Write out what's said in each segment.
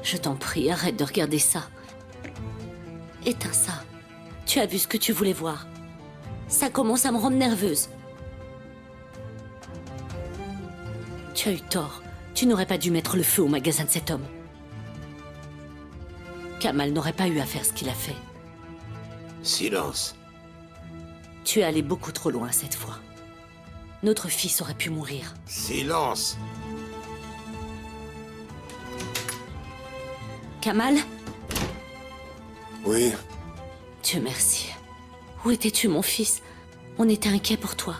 Je t'en prie, arrête de regarder ça. Éteins ça. Tu as vu ce que tu voulais voir. Ça commence à me rendre nerveuse. Tu as eu tort. Tu n'aurais pas dû mettre le feu au magasin de cet homme. Kamal n'aurait pas eu à faire ce qu'il a fait. Silence. Tu es allé beaucoup trop loin cette fois. Notre fils aurait pu mourir. Silence. Kamal? Oui, Dieu merci. Où étais-tu, mon fils? On était inquiets pour toi.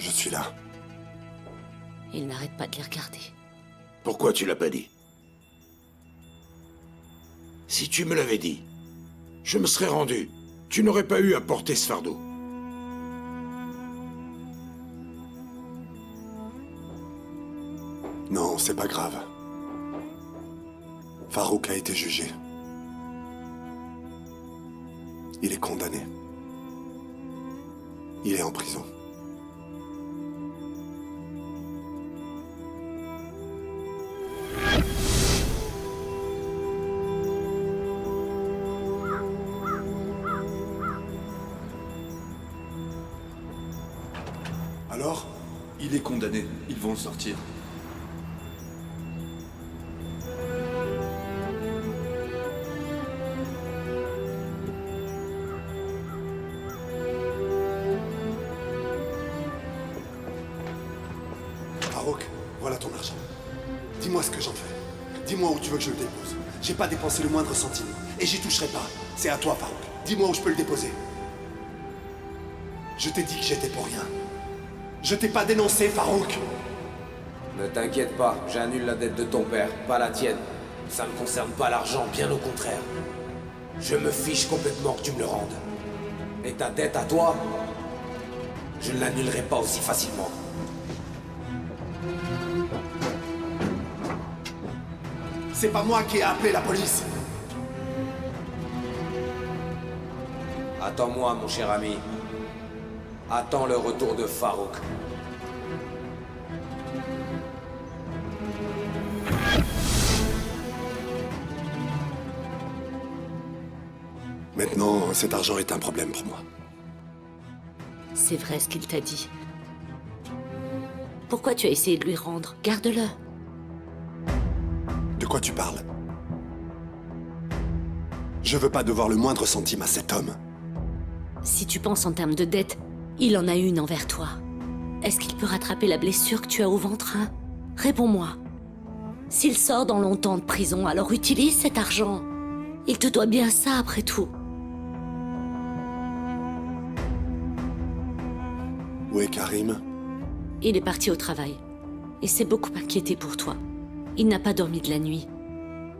je suis là. Il n'arrête pas de les regarder. Pourquoi tu l'as pas dit? Si tu me l'avais dit, je me serais rendu. Tu n'aurais pas eu à porter ce fardeau. Non, c'est pas grave. Farouk a été jugé. Il est condamné. Il est en prison. Alors? Il est condamné. Ils vont le sortir. Farouk, voilà ton argent. Dis-moi ce que j'en fais. Dis-moi où tu veux que je le dépose. J'ai pas dépensé le moindre centime. Et j'y toucherai pas. C'est à toi, Farouk. Dis-moi où je peux le déposer. Je t'ai dit que j'étais pour rien. Je t'ai pas dénoncé, Farouk. Ne t'inquiète pas, j'annule la dette de ton père, pas la tienne. Ça ne concerne pas l'argent, bien au contraire. Je me fiche complètement que tu me le rendes. Et ta dette à toi, je ne l'annulerai pas aussi facilement. C'est pas moi qui ai appelé la police. Attends-moi, mon cher ami. Attends le retour de Farouk. Maintenant, cet argent est un problème pour moi. C'est vrai ce qu'il t'a dit. Pourquoi tu as essayé de lui rendre? Garde-le. De quoi tu parles? Je veux pas devoir le moindre centime à cet homme. Si tu penses en termes de dette, il en a une envers toi. Est-ce qu'il peut rattraper la blessure que tu as au ventre, hein? Réponds-moi. S'il sort dans longtemps de prison, alors utilise cet argent. Il te doit bien ça, après tout. Où est Karim? Il est parti au travail. Et s'est beaucoup inquiété pour toi. Il n'a pas dormi de la nuit.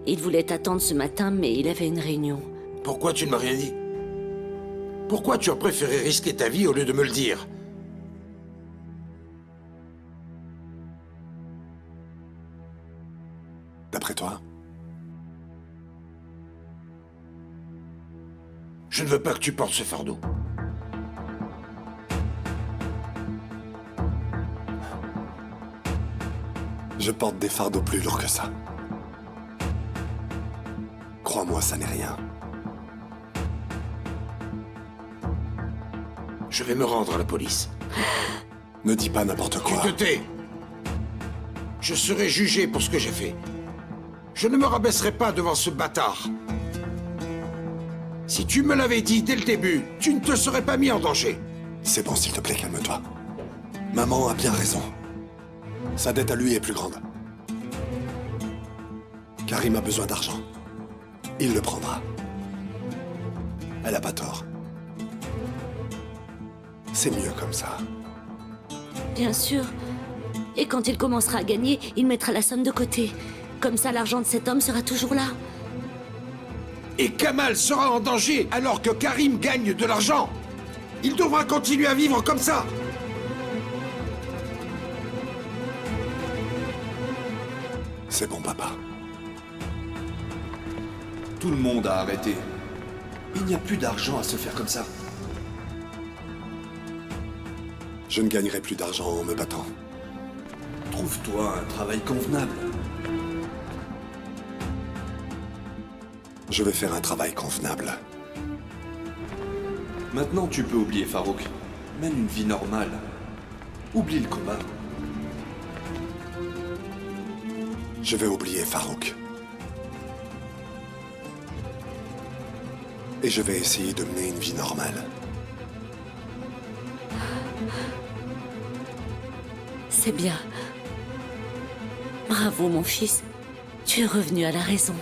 Il voulait t'attendre ce matin, mais il avait une réunion. Pourquoi tu ne m'as rien dit? Pourquoi tu as préféré risquer ta vie au lieu de me le dire? D'après toi? Je ne veux pas que tu portes ce fardeau. Je porte des fardeaux plus lourds que ça. Crois-moi, ça n'est rien. Je vais me rendre à la police. Ne dis pas n'importe Tu quoi. te tais. Je serai jugé pour ce que j'ai fait. Je ne me rabaisserai pas devant ce bâtard. Si tu me l'avais dit dès le début, tu ne te serais pas mis en danger. C'est bon, s'il te plaît, calme-toi. Maman a bien raison. Sa dette à lui est plus grande. Karim a besoin d'argent. Il le prendra. Elle a pas tort. C'est mieux comme ça. Bien sûr. Et quand il commencera à gagner, il mettra la somme de côté. Comme ça, l'argent de cet homme sera toujours là. Et Kamal sera en danger alors que Karim gagne de l'argent. Il devra continuer à vivre comme ça. C'est bon, papa. Tout le monde a arrêté. Il n'y a plus d'argent à se faire comme ça. Je ne gagnerai plus d'argent en me battant. Trouve-toi un travail convenable. Je vais faire un travail convenable. Maintenant, tu peux oublier Farouk. Mène une vie normale. Oublie le combat. Je vais oublier Farouk. Et je vais essayer de mener une vie normale. C'est bien. Bravo, mon fils. Tu es revenu à la raison.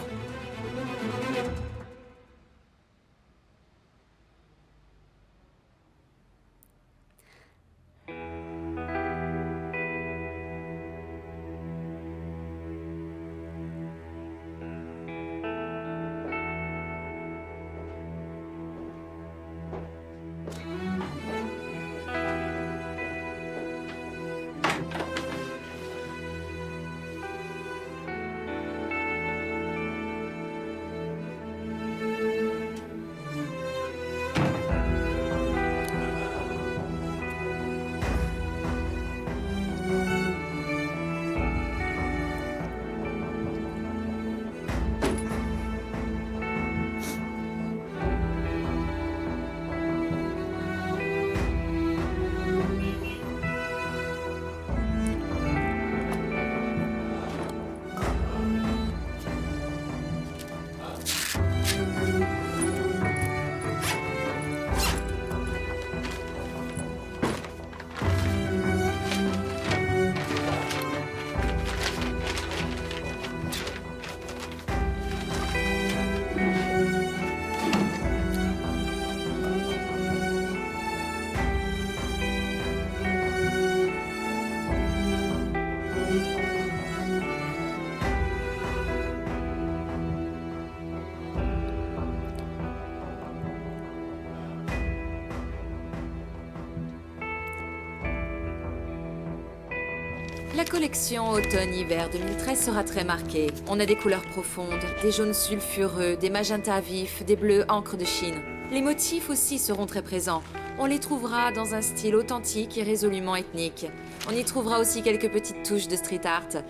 La collection automne-hiver 2013 sera très marquée. On a des couleurs profondes, des jaunes sulfureux, des magentas vifs, des bleus encre de Chine. Les motifs aussi seront très présents. On les trouvera dans un style authentique et résolument ethnique. On y trouvera aussi quelques petites touches de street art,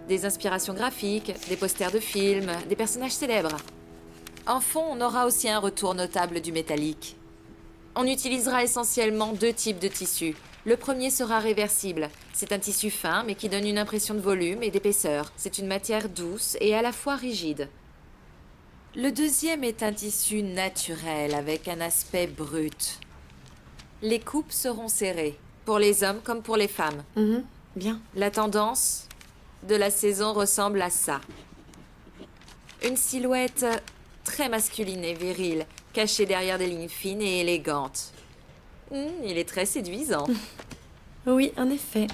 des inspirations graphiques, des posters de films, des personnages célèbres. En fond, on aura aussi un retour notable du métallique. On utilisera essentiellement 2 types de tissus. Le premier sera réversible. C'est un tissu fin, mais qui donne une impression de volume et d'épaisseur. C'est une matière douce et à la fois rigide. Le deuxième est un tissu naturel, avec un aspect brut. Les coupes seront serrées, pour les hommes comme pour les femmes. Bien. La tendance de la saison ressemble à ça. Une silhouette très masculine et virile, cachée derrière des lignes fines et élégantes. Il est très séduisant. Oui, en effet.